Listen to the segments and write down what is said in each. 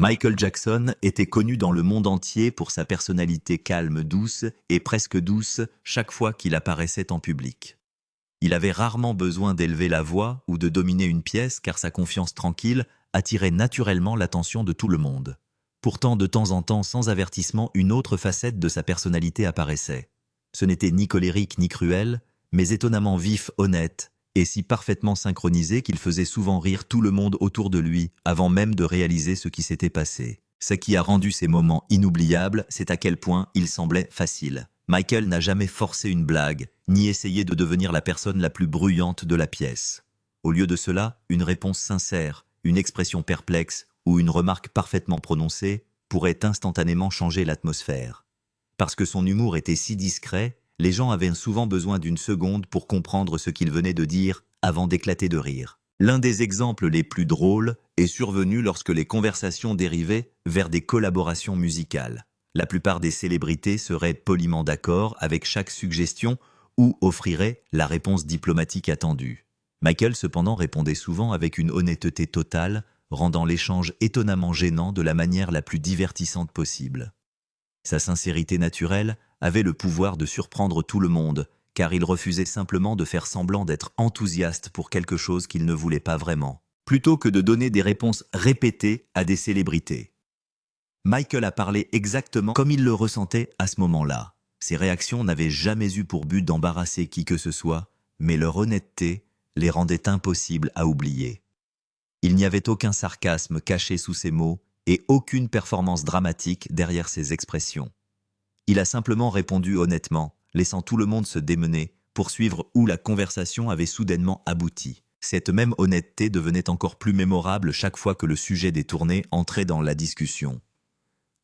Michael Jackson était connu dans le monde entier pour sa personnalité calme, douce et presque douce chaque fois qu'il apparaissait en public. Il avait rarement besoin d'élever la voix ou de dominer une pièce car sa confiance tranquille attirait naturellement l'attention de tout le monde. Pourtant, de temps en temps, sans avertissement, une autre facette de sa personnalité apparaissait. Ce n'était ni colérique ni cruel, mais étonnamment vif, honnête, et si parfaitement synchronisé qu'il faisait souvent rire tout le monde autour de lui avant même de réaliser ce qui s'était passé. Ce qui a rendu ces moments inoubliables, c'est à quel point ils semblaient faciles. Michael n'a jamais forcé une blague, ni essayé de devenir la personne la plus bruyante de la pièce. Au lieu de cela, une réponse sincère, une expression perplexe ou une remarque parfaitement prononcée pourrait instantanément changer l'atmosphère. Parce que son humour était si discret, les gens avaient souvent besoin d'une seconde pour comprendre ce qu'il venait de dire avant d'éclater de rire. L'un des exemples les plus drôles est survenu lorsque les conversations dérivaient vers des collaborations musicales. La plupart des célébrités seraient poliment d'accord avec chaque suggestion ou offriraient la réponse diplomatique attendue. Michael cependant répondait souvent avec une honnêteté totale, rendant l'échange étonnamment gênant de la manière la plus divertissante possible. Sa sincérité naturelle avait le pouvoir de surprendre tout le monde, car il refusait simplement de faire semblant d'être enthousiaste pour quelque chose qu'il ne voulait pas vraiment, plutôt que de donner des réponses répétées à des célébrités. Michael a parlé exactement comme il le ressentait à ce moment-là. Ses réactions n'avaient jamais eu pour but d'embarrasser qui que ce soit, mais leur honnêteté les rendait impossibles à oublier. Il n'y avait aucun sarcasme caché sous ses mots et aucune performance dramatique derrière ses expressions. Il a simplement répondu honnêtement, laissant tout le monde se démener, pour suivre où la conversation avait soudainement abouti. Cette même honnêteté devenait encore plus mémorable chaque fois que le sujet des tournées entrait dans la discussion.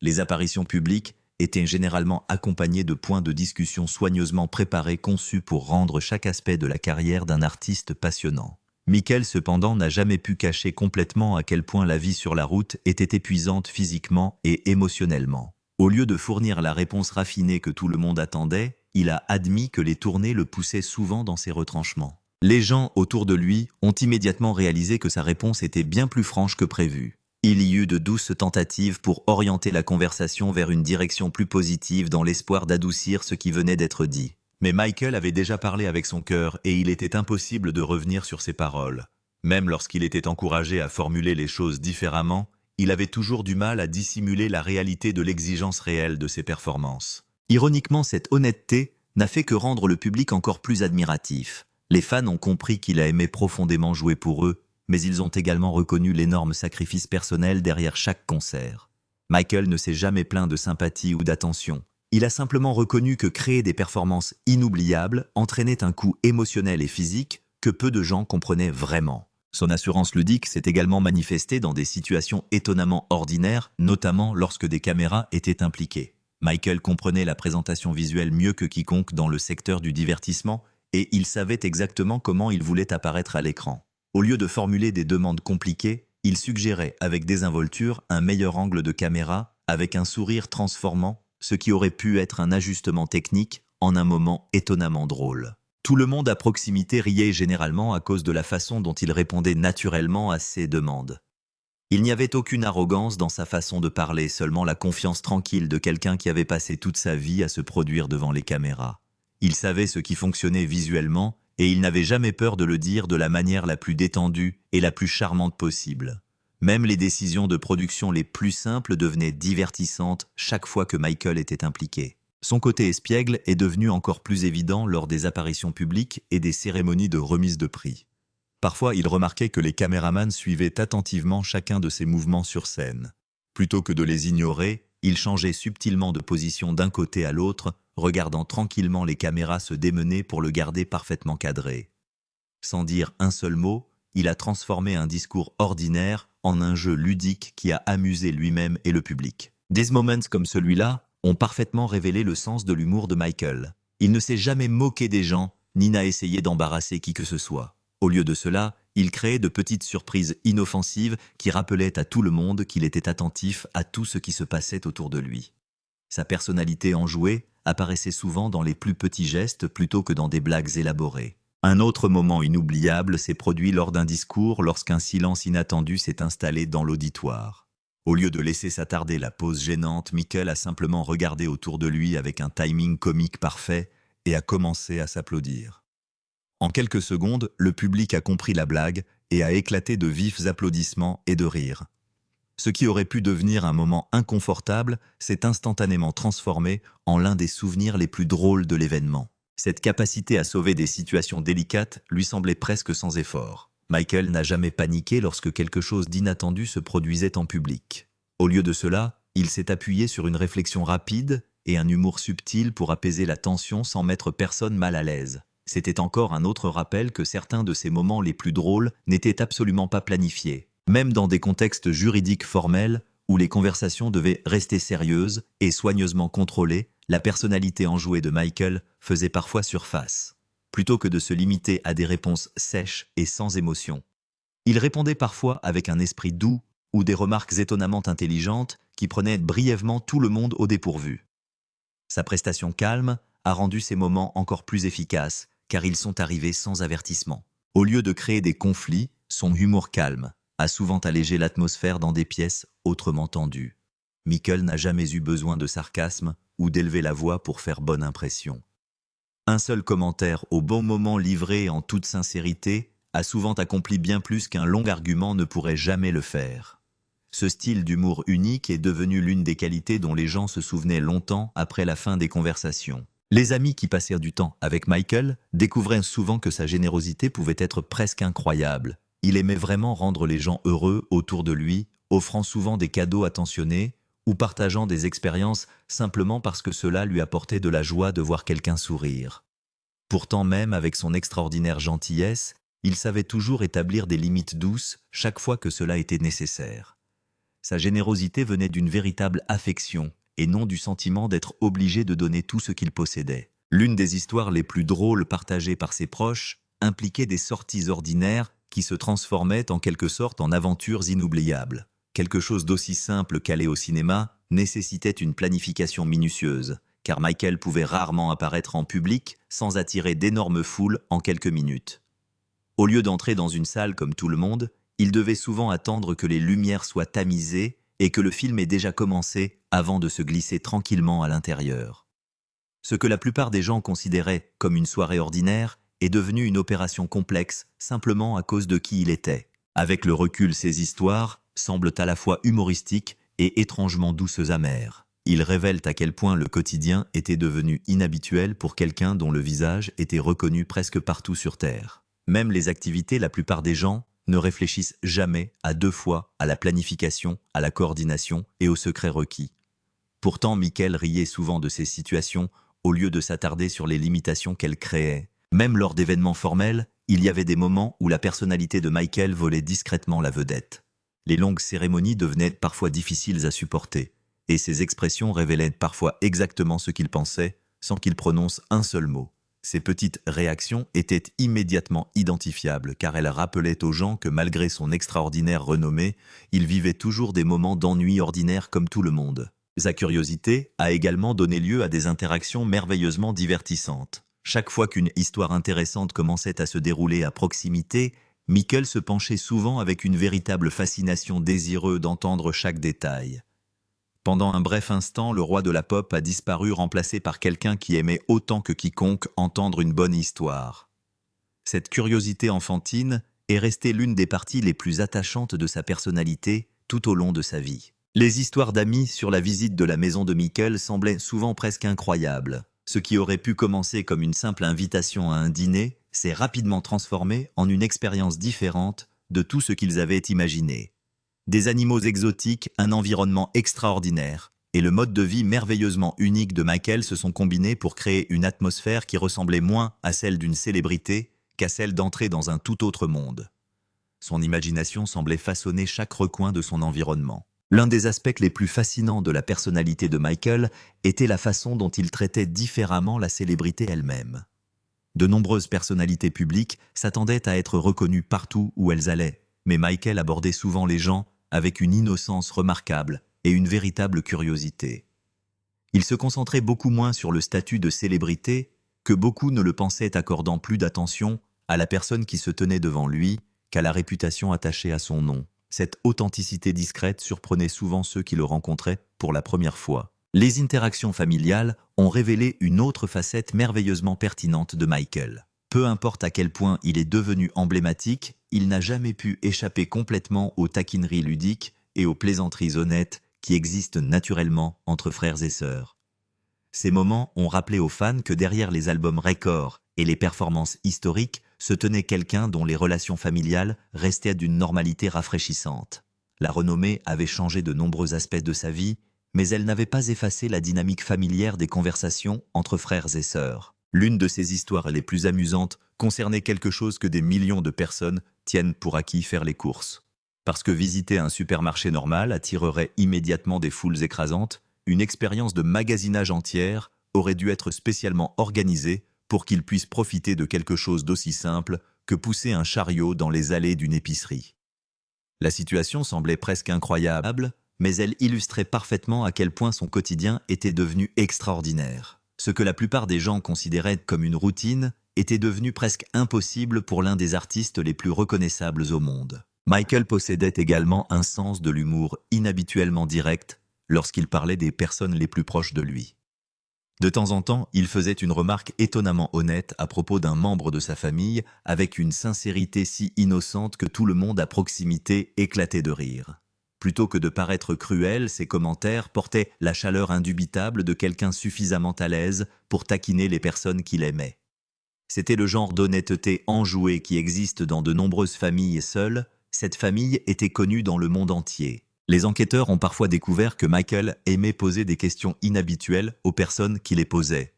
Les apparitions publiques étaient généralement accompagnées de points de discussion soigneusement préparés conçus pour rendre chaque aspect de la carrière d'un artiste passionnant. Michael, cependant, n'a jamais pu cacher complètement à quel point la vie sur la route était épuisante physiquement et émotionnellement. Au lieu de fournir la réponse raffinée que tout le monde attendait, il a admis que les tournées le poussaient souvent dans ses retranchements. Les gens autour de lui ont immédiatement réalisé que sa réponse était bien plus franche que prévu. Il y eut de douces tentatives pour orienter la conversation vers une direction plus positive dans l'espoir d'adoucir ce qui venait d'être dit. Mais Michael avait déjà parlé avec son cœur et il était impossible de revenir sur ses paroles. Même lorsqu'il était encouragé à formuler les choses différemment, il avait toujours du mal à dissimuler la réalité de l'exigence réelle de ses performances. Ironiquement, cette honnêteté n'a fait que rendre le public encore plus admiratif. Les fans ont compris qu'il a aimé profondément jouer pour eux, mais ils ont également reconnu l'énorme sacrifice personnel derrière chaque concert. Michael ne s'est jamais plaint de sympathie ou d'attention. Il a simplement reconnu que créer des performances inoubliables entraînait un coût émotionnel et physique que peu de gens comprenaient vraiment. Son assurance ludique s'est également manifestée dans des situations étonnamment ordinaires, notamment lorsque des caméras étaient impliquées. Michael comprenait la présentation visuelle mieux que quiconque dans le secteur du divertissement et il savait exactement comment il voulait apparaître à l'écran. Au lieu de formuler des demandes compliquées, il suggérait avec désinvolture un meilleur angle de caméra avec un sourire transformant, ce qui aurait pu être un ajustement technique en un moment étonnamment drôle. Tout le monde à proximité riait généralement à cause de la façon dont il répondait naturellement à ses demandes. Il n'y avait aucune arrogance dans sa façon de parler, seulement la confiance tranquille de quelqu'un qui avait passé toute sa vie à se produire devant les caméras. Il savait ce qui fonctionnait visuellement et il n'avait jamais peur de le dire de la manière la plus détendue et la plus charmante possible. Même les décisions de production les plus simples devenaient divertissantes chaque fois que Michael était impliqué. Son côté espiègle est devenu encore plus évident lors des apparitions publiques et des cérémonies de remise de prix. Parfois, il remarquait que les caméramans suivaient attentivement chacun de ses mouvements sur scène. Plutôt que de les ignorer, il changeait subtilement de position d'un côté à l'autre, regardant tranquillement les caméras se démener pour le garder parfaitement cadré. Sans dire un seul mot, il a transformé un discours ordinaire en un jeu ludique qui a amusé lui-même et le public. Des moments comme celui-là ont parfaitement révélé le sens de l'humour de Michael. Il ne s'est jamais moqué des gens, ni n'a essayé d'embarrasser qui que ce soit. Au lieu de cela, il créait de petites surprises inoffensives qui rappelaient à tout le monde qu'il était attentif à tout ce qui se passait autour de lui. Sa personnalité enjouée apparaissait souvent dans les plus petits gestes plutôt que dans des blagues élaborées. Un autre moment inoubliable s'est produit lors d'un discours lorsqu'un silence inattendu s'est installé dans l'auditoire. Au lieu de laisser s'attarder la pause gênante, Michael a simplement regardé autour de lui avec un timing comique parfait et a commencé à s'applaudir. En quelques secondes, le public a compris la blague et a éclaté de vifs applaudissements et de rires. Ce qui aurait pu devenir un moment inconfortable s'est instantanément transformé en l'un des souvenirs les plus drôles de l'événement. Cette capacité à sauver des situations délicates lui semblait presque sans effort. Michael n'a jamais paniqué lorsque quelque chose d'inattendu se produisait en public. Au lieu de cela, il s'est appuyé sur une réflexion rapide et un humour subtil pour apaiser la tension sans mettre personne mal à l'aise. C'était encore un autre rappel que certains de ces moments les plus drôles n'étaient absolument pas planifiés. Même dans des contextes juridiques formels, où les conversations devaient rester sérieuses et soigneusement contrôlées, la personnalité enjouée de Michael faisait parfois surface. Plutôt que de se limiter à des réponses sèches et sans émotion, il répondait parfois avec un esprit doux ou des remarques étonnamment intelligentes qui prenaient brièvement tout le monde au dépourvu. Sa prestation calme a rendu ces moments encore plus efficaces, car ils sont arrivés sans avertissement. Au lieu de créer des conflits, son humour calme a souvent allégé l'atmosphère dans des pièces autrement tendues. Michael n'a jamais eu besoin de sarcasme ou d'élever la voix pour faire bonne impression. Un seul commentaire au bon moment livré en toute sincérité a souvent accompli bien plus qu'un long argument ne pourrait jamais le faire. Ce style d'humour unique est devenu l'une des qualités dont les gens se souvenaient longtemps après la fin des conversations. Les amis qui passèrent du temps avec Michael découvraient souvent que sa générosité pouvait être presque incroyable. Il aimait vraiment rendre les gens heureux autour de lui, offrant souvent des cadeaux attentionnés ou partageant des expériences simplement parce que cela lui apportait de la joie de voir quelqu'un sourire. Pourtant, même avec son extraordinaire gentillesse, il savait toujours établir des limites douces chaque fois que cela était nécessaire. Sa générosité venait d'une véritable affection et non du sentiment d'être obligé de donner tout ce qu'il possédait. L'une des histoires les plus drôles partagées par ses proches impliquait des sorties ordinaires qui se transformaient en quelque sorte en aventures inoubliables. Quelque chose d'aussi simple qu'aller au cinéma nécessitait une planification minutieuse, car Michael pouvait rarement apparaître en public sans attirer d'énormes foules en quelques minutes. Au lieu d'entrer dans une salle comme tout le monde, il devait souvent attendre que les lumières soient tamisées et que le film ait déjà commencé avant de se glisser tranquillement à l'intérieur. Ce que la plupart des gens considéraient comme une soirée ordinaire est devenu une opération complexe simplement à cause de qui il était. Avec le recul, ces histoires semblent à la fois humoristiques et étrangement douces amères. Ils révèlent à quel point le quotidien était devenu inhabituel pour quelqu'un dont le visage était reconnu presque partout sur Terre. Même les activités, la plupart des gens ne réfléchissent jamais à deux fois à la planification, à la coordination et au secret requis. Pourtant, Michael riait souvent de ces situations au lieu de s'attarder sur les limitations qu'elles créaient. Même lors d'événements formels, il y avait des moments où la personnalité de Michael volait discrètement la vedette. Les longues cérémonies devenaient parfois difficiles à supporter, et ses expressions révélaient parfois exactement ce qu'il pensait, sans qu'il prononce un seul mot. Ces petites réactions étaient immédiatement identifiables, car elles rappelaient aux gens que malgré son extraordinaire renommée, il vivait toujours des moments d'ennui ordinaire comme tout le monde. Sa curiosité a également donné lieu à des interactions merveilleusement divertissantes. Chaque fois qu'une histoire intéressante commençait à se dérouler à proximité, Michael se penchait souvent avec une véritable fascination désireux d'entendre chaque détail. Pendant un bref instant, le roi de la pop a disparu remplacé par quelqu'un qui aimait autant que quiconque entendre une bonne histoire. Cette curiosité enfantine est restée l'une des parties les plus attachantes de sa personnalité tout au long de sa vie. Les histoires d'amis sur la visite de la maison de Michael semblaient souvent presque incroyables. Ce qui aurait pu commencer comme une simple invitation à un dîner s'est rapidement transformé en une expérience différente de tout ce qu'ils avaient imaginé. Des animaux exotiques, un environnement extraordinaire et le mode de vie merveilleusement unique de Michael se sont combinés pour créer une atmosphère qui ressemblait moins à celle d'une célébrité qu'à celle d'entrer dans un tout autre monde. Son imagination semblait façonner chaque recoin de son environnement. L'un des aspects les plus fascinants de la personnalité de Michael était la façon dont il traitait différemment la célébrité elle-même. De nombreuses personnalités publiques s'attendaient à être reconnues partout où elles allaient, mais Michael abordait souvent les gens avec une innocence remarquable et une véritable curiosité. Il se concentrait beaucoup moins sur le statut de célébrité que beaucoup ne le pensaient, accordant plus d'attention à la personne qui se tenait devant lui qu'à la réputation attachée à son nom. Cette authenticité discrète surprenait souvent ceux qui le rencontraient pour la première fois. Les interactions familiales ont révélé une autre facette merveilleusement pertinente de Michael. Peu importe à quel point il est devenu emblématique, il n'a jamais pu échapper complètement aux taquineries ludiques et aux plaisanteries honnêtes qui existent naturellement entre frères et sœurs. Ces moments ont rappelé aux fans que derrière les albums records et les performances historiques se tenait quelqu'un dont les relations familiales restaient d'une normalité rafraîchissante. La renommée avait changé de nombreux aspects de sa vie, mais elle n'avait pas effacé la dynamique familière des conversations entre frères et sœurs. L'une de ces histoires les plus amusantes concernait quelque chose que des millions de personnes tiennent pour acquis: faire les courses. Parce que visiter un supermarché normal attirerait immédiatement des foules écrasantes, une expérience de magasinage entière aurait dû être spécialement organisée pour qu'il puisse profiter de quelque chose d'aussi simple que pousser un chariot dans les allées d'une épicerie. La situation semblait presque incroyable, mais elle illustrait parfaitement à quel point son quotidien était devenu extraordinaire. Ce que la plupart des gens considéraient comme une routine était devenu presque impossible pour l'un des artistes les plus reconnaissables au monde. Michael possédait également un sens de l'humour inhabituellement direct lorsqu'il parlait des personnes les plus proches de lui. De temps en temps, il faisait une remarque étonnamment honnête à propos d'un membre de sa famille, avec une sincérité si innocente que tout le monde à proximité éclatait de rire. Plutôt que de paraître cruel, ses commentaires portaient la chaleur indubitable de quelqu'un suffisamment à l'aise pour taquiner les personnes qu'il aimait. C'était le genre d'honnêteté enjouée qui existe dans de nombreuses familles seules. Cette famille était connue dans le monde entier. Les enquêteurs ont parfois découvert que Michael aimait poser des questions inhabituelles aux personnes qui les posaient.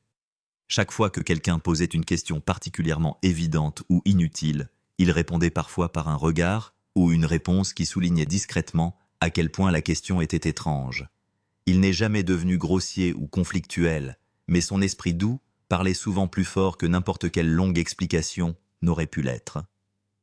Chaque fois que quelqu'un posait une question particulièrement évidente ou inutile, il répondait parfois par un regard ou une réponse qui soulignait discrètement à quel point la question était étrange. Il n'est jamais devenu grossier ou conflictuel, mais son esprit doux parlait souvent plus fort que n'importe quelle longue explication n'aurait pu l'être.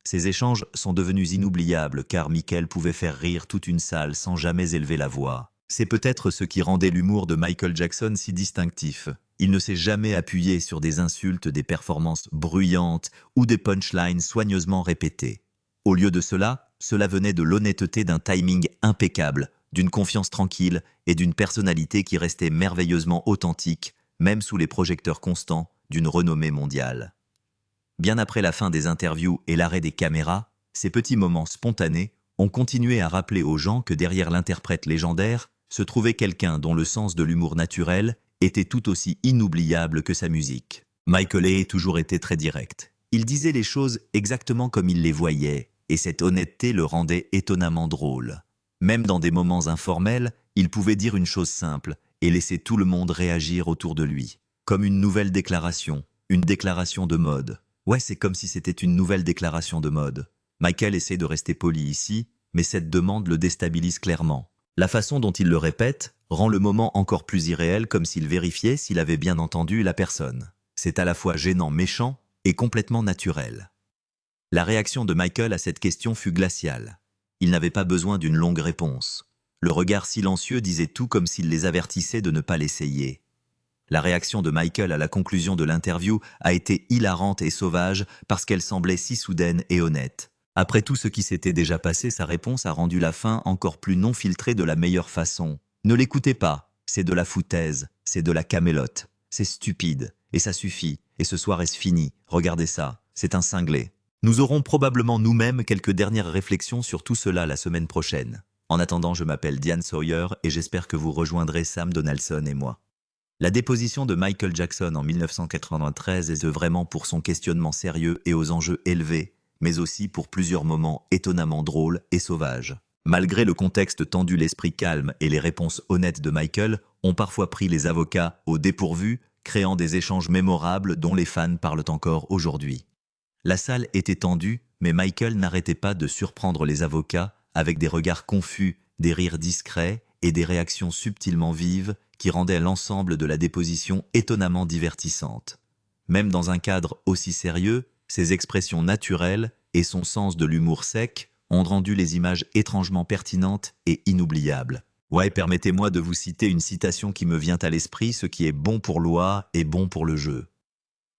Ces échanges sont devenus inoubliables car Michael pouvait faire rire toute une salle sans jamais élever la voix. C'est peut-être ce qui rendait l'humour de Michael Jackson si distinctif. Il ne s'est jamais appuyé sur des insultes, des performances bruyantes ou des punchlines soigneusement répétées. Au lieu de cela, cela venait de l'honnêteté d'un timing impeccable, d'une confiance tranquille et d'une personnalité qui restait merveilleusement authentique, même sous les projecteurs constants d'une renommée mondiale. Bien après la fin des interviews et l'arrêt des caméras, ces petits moments spontanés ont continué à rappeler aux gens que derrière l'interprète légendaire se trouvait quelqu'un dont le sens de l'humour naturel était tout aussi inoubliable que sa musique. Michael a toujours été très direct. Il disait les choses exactement comme il les voyait, et cette honnêteté le rendait étonnamment drôle. Même dans des moments informels, il pouvait dire une chose simple et laisser tout le monde réagir autour de lui. Comme une nouvelle déclaration, une déclaration de mode. Ouais, c'est comme si c'était une nouvelle déclaration de mode. Michael essaie de rester poli ici, mais cette demande le déstabilise clairement. La façon dont il le répète rend le moment encore plus irréel, comme s'il vérifiait s'il avait bien entendu la personne. C'est à la fois gênant, méchant et complètement naturel. La réaction de Michael à cette question fut glaciale. Il n'avait pas besoin d'une longue réponse. Le regard silencieux disait tout comme s'il les avertissait de ne pas l'essayer. La réaction de Michael à la conclusion de l'interview a été hilarante et sauvage parce qu'elle semblait si soudaine et honnête. Après tout ce qui s'était déjà passé, sa réponse a rendu la fin encore plus non filtrée de la meilleure façon. Ne l'écoutez pas, c'est de la foutaise, c'est de la camélote, c'est stupide, et ça suffit, et ce soir est-ce fini, regardez ça, c'est un cinglé. Nous aurons probablement nous-mêmes quelques dernières réflexions sur tout cela la semaine prochaine. En attendant, je m'appelle Diane Sawyer et j'espère que vous rejoindrez Sam Donaldson et moi. La déposition de Michael Jackson en 1993 est vraiment pour son questionnement sérieux et aux enjeux élevés, mais aussi pour plusieurs moments étonnamment drôles et sauvages. Malgré le contexte tendu, l'esprit calme et les réponses honnêtes de Michael ont parfois pris les avocats au dépourvu, créant des échanges mémorables dont les fans parlent encore aujourd'hui. La salle était tendue, mais Michael n'arrêtait pas de surprendre les avocats avec des regards confus, des rires discrets et des réactions subtilement vives qui rendaient l'ensemble de la déposition étonnamment divertissante. Même dans un cadre aussi sérieux, ses expressions naturelles et son sens de l'humour sec ont rendu les images étrangement pertinentes et inoubliables. Ouais, permettez-moi de vous citer une citation qui me vient à l'esprit: ce qui est bon pour l'oie est bon pour le jeu.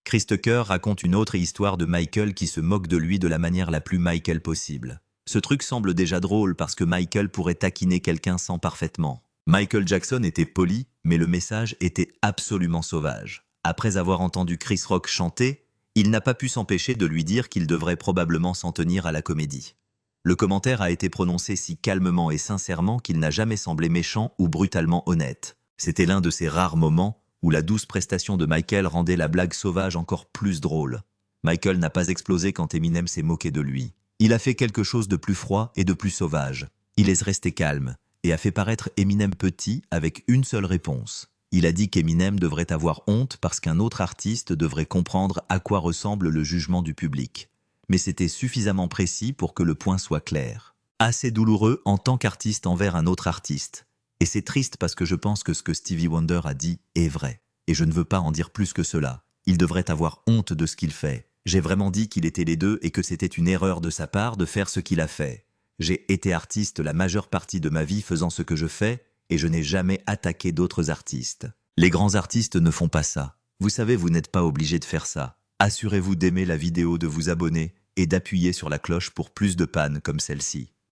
Chris Tucker raconte une autre histoire de Michael qui se moque de lui de la manière la plus Michael possible. Ce truc semble déjà drôle parce que Michael pourrait taquiner quelqu'un sans parfaitement. Michael Jackson était poli, mais le message était absolument sauvage. Après avoir entendu Chris Rock chanter, il n'a pas pu s'empêcher de lui dire qu'il devrait probablement s'en tenir à la comédie. Le commentaire a été prononcé si calmement et sincèrement qu'il n'a jamais semblé méchant ou brutalement honnête. C'était l'un de ces rares moments où la douce prestation de Michael rendait la blague sauvage encore plus drôle. Michael n'a pas explosé quand Eminem s'est moqué de lui. Il a fait quelque chose de plus froid et de plus sauvage. Il est resté calme et a fait paraître Eminem petit avec une seule réponse. Il a dit qu'Eminem devrait avoir honte parce qu'un autre artiste devrait comprendre à quoi ressemble le jugement du public. Mais c'était suffisamment précis pour que le point soit clair. Assez douloureux en tant qu'artiste envers un autre artiste. Et c'est triste parce que je pense que ce que Stevie Wonder a dit est vrai. Et je ne veux pas en dire plus que cela. Il devrait avoir honte de ce qu'il fait. J'ai vraiment dit qu'il était les deux et que c'était une erreur de sa part de faire ce qu'il a fait. J'ai été artiste la majeure partie de ma vie faisant ce que je fais et je n'ai jamais attaqué d'autres artistes. Les grands artistes ne font pas ça. Vous savez, vous n'êtes pas obligé de faire ça. Assurez-vous d'aimer la vidéo, de vous abonner et d'appuyer sur la cloche pour plus de pannes comme celle-ci.